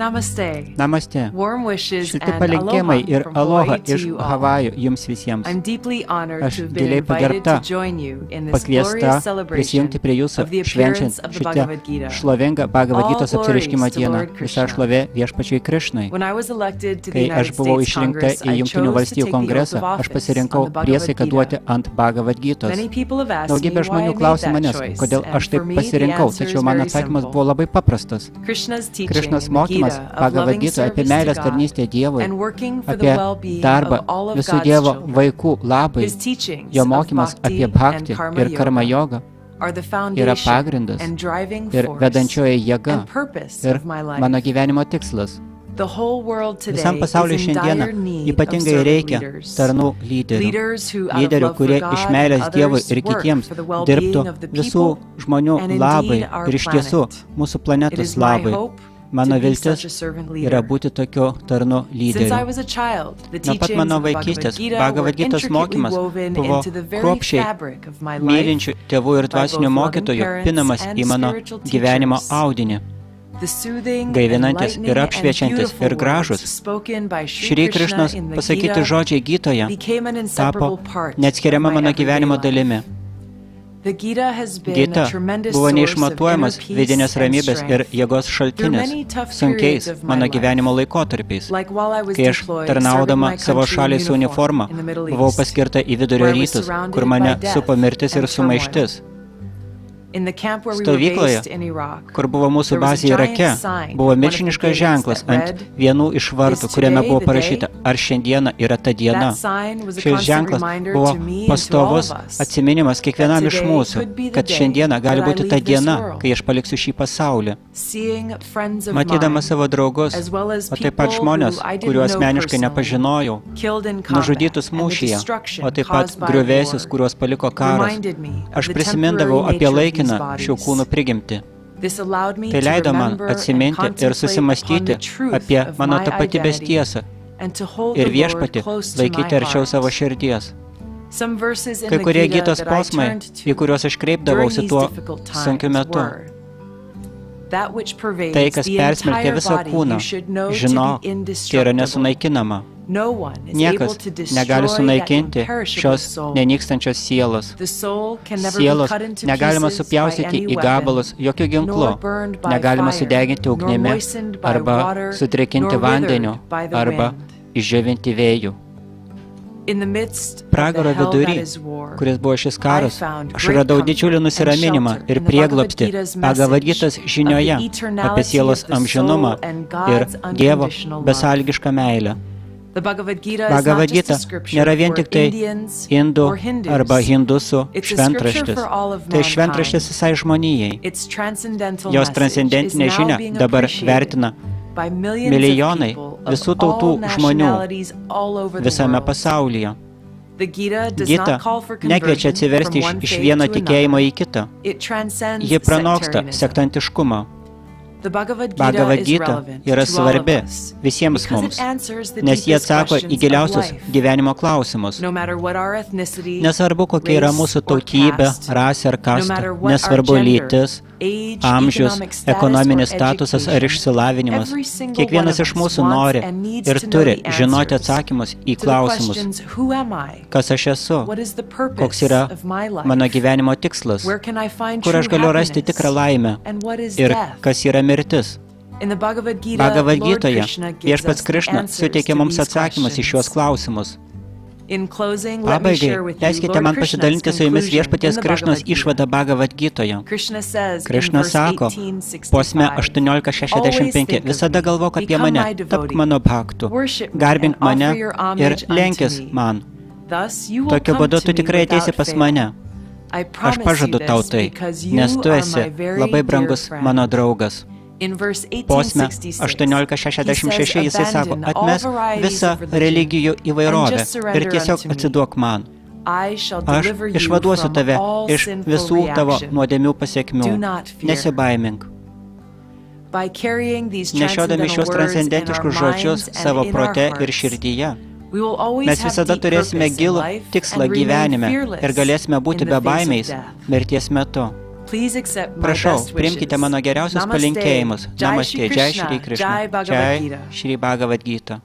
Namaste. Namaste. Warm wishes Šilti and palinkėjimai aloha ir from aloha Hawaii to iš you all. Havajų jums visiems. I'm deeply honored Aš to have been giliai invited pagerbta, to join you in this pakviesta glorious celebration prisijungti prie jūsų of the švenčiant appearance of the šitą Bhagavad Gita. šlovingą Bhagavad All Gitos glories apsireiškimo to dieną. Lord Visa Krishna. šlovė viešpačiui Krišnai. When I was elected to the Kai aš United buvau States išrinkta Congress, į I Jungtinių chose to valstijų take the oath kongresą, of aš office pasirinkau on the Bhagavad priesaiką duoti Gita. ant Bhagavad Gitos. Many people have asked me Daugybė why I žmonių made klausė that manęs, choice, kodėl and aš for taip me the pasirinkau, answer is tačiau mano very atsakymas simple. buvo labai paprastas. Krishna's teaching Krišnos in the mokymas Gita of Bhagavad loving Gita apie service to meilės God tarnystę Dievui, and working for the apie well-being darbą of all of visų God's Dievo children. vaikų labai. His teachings Jo of mokymas apie bhakti bhakti and ir karma yoga jogą are the yra foundation pagrindas and driving ir force vedančioji jėga and purpose ir of my life. mano gyvenimo tikslas. The whole world today Visam pasauliu is in šiandieną dire need of ypatingai servant reikia leaders. tarnų lyderių. Leaders who, out of Lyderių, love for kurie God iš and meilės Dievui others, ir work kitiems for the well-being dirbtų of the visų people žmonių and indeed labai our ir iš tiesų planet. mūsų It planetos is my labai. hope Mano to be viltis such a servant yra leader. būti tokiu tarnu Since I lyderiu. was a child, the Nuo pat teachings mano of the Bhagavad vaikystės Gita Bhagavad were Gitos intricately mokymas woven buvo into the very kruopščiai fabric of my life mylinčių tėvų ir by dvasinių both loving mokytojų parents pinamas and į mano spiritual gyvenimo teachers. audinį. The soothing, Gaivinantis enlightening, ir and apšviečiantis beautiful ir gražus, words spoken by Shri Šri Krishna Krišnos in the pasakyti Gita žodžiai Gitoje became an tapo inseparable part neatskiriama of my mano everyday gyvenimo life. dalimi. The Gita has been Gita a tremendous buvo source of inner neišmatuojamas peace vidinės and ramybės ir strength. jėgos Through many šaltinis tough sunkiais periods of my mano life. gyvenimo laikotarpiais. Like while I was Kai aš deployed, tarnaudama serving my savo country in šaliai su uniforma, uniform in the Middle buvau East, paskirta į vidurio where I was rytus, surrounded kur mane by death supo mirtis ir and turmoil. sumaištis. In the camp where we were Stovykloje, based in Iraq, kur buvo mūsų there was a bazė giant Irake, sign buvo at one of the milžiniškas gates ženklas that ant read, vienų iš vartų, "Is kuriame today buvo the parašyta, ar šiandiena yra ta diena. That sign was a Šis constant ženklas reminder buvo to me and to all pastovus of us atsiminimas kiekvienam that iš today mūsų, could be the kad day šiandiena gali that I būti ta leave this diena, world. kai aš paliksiu šį pasaulį. Seeing friends of Matydamas mine, savo draugus, as well as o taip pat people žmonės, who I didn't kuriuos know asmeniškai personally, nepažinojau, killed in combat nužudytus and the mūšyje, destruction o taip pat caused by griuvėsius, war, kuriuos paliko karas. reminded me of Aš the prisimindavau temporary apie nature of these laikiną bodies. šių kūnų prigimtį. This allowed me Tai to leido man remember and atsiminti ir contemplate susimastyti upon the truth apie of mano my tapatybės identity tiesą and to hold ir the Lord viešpatį close to laikyti my arčiau savo heart. širdies. Some verses in Kai the kurie Gita Gitos that I posmai, turned į to kuriuos aš during kreipdavausi these tuo difficult sunkiu times metu. were, that which pervades Tai, kas the persmelkia entire visą body, kūną, you should know to žinok, be tai yra indestructible. nesunaikinama. No one is Niekas able to destroy negali that sunaikinti imperishable šios soul. nenykstančios sielos. The soul can never be Sielos cut into negalima pieces by supjaustyti any į weapon, gabalus jokių ginklų, nor burned by negalima fire, sudeginti nor ugnimi, moistened by arba water, sudrėkinti nor vandeniu, withered by the arba wind. išdžiovinti vėjų. In the midst of Pragaro the hell vidury, that is war, kuris buvo šis karas, I found aš great radau comfort didžiulį and nusiraminimą shelter ir in the Bhagavad prieglobstį Gita's Bhagavad message Gitos of žinioje the eternality apie sielos of the amžinumą soul and ir God's Dievo unconditional love. besąlygišką meilę. The Bhagavad Gita is Bhagavad not just Gita a scripture nėra vien for tik tai Indians indų or Hindus. arba hindusų It's a scripture šventraštis. for all of Tai mankind. šventraštis visai žmonijai. Its transcendental Jos message transcendentinę is now žinią being dabar appreciated vertina by millions milijonai of people visų of tautų all žmonių nationalities all over the visame world. pasaulyje. The Gita does Gita not call for nekviečia conversion atsiversti from one iš faith vieno to tikėjimo another. į kitą. It transcends Ji pranoksta sectarianism. sektantiškumą. The Bhagavad Bhagavad Gita is Gita relevant yra to all of svarbi us visiems because mums, it answers the nes jie deepest atsako į questions of giliausius life. gyvenimo klausimus. No matter what our ethnicity, Nesvarbu, kokia yra race, mūsų or tautybė, caste, rasė ar no kasta, matter what nesvarbu our gender, lytis, age, amžius, economic status, ekonominis or statusas ar education, išsilavinimas. every single Kiekvienas one of iš us mūsų wants nori and needs ir to know turi the žinoti answers atsakymus į to the klausimus. questions, who am I? Kas aš esu? What is the Koks purpose yra of my life? mano gyvenimo tikslas? Where can I find Kur true aš galiu rasti happiness? tikrą laimę? And what is Ir death? kas yra mirtis? In the Bhagavad Gita, Bhagavad Lord Gitoje Krishna gives us viešpats the Krišna answers suteikia to mums these atsakymus į šiuos questions. klausimus. In closing, let me Pabaigai, share with you leiskite Lord man Krishna's pasidalinti su jumis conclusion viešpaties in the Krišnos Bhagavad Gita. išvada Bhagavad Gitoje. Krishna says in Krišna verse sako, 1865, posme 1865, visada galvok apie mane, tapk mano bhaktu, garbink mane ir lenkis man. Tokiu būdu tu tikrai ateisi pas mane. Aš pažadu tau tai, nes tu esi labai brangus mano draugas. Posme 1866 jisai sako, atmes visą religijų įvairovę ir tiesiog atsiduok man. Aš išvaduosiu tave iš visų tavo nuodėmių pasiekmių. Nesibaimink. Nešiodami šios transcendentiškus žodžius savo prote ir širdyje, mes visada turėsime gilų tikslą gyvenime ir galėsime būti bebaimiais mirties metu. Prašau, priimkite mano geriausius palinkėjimus. Namaste, Jai Shri Krishna, Jai Shri Bhagavad Gita.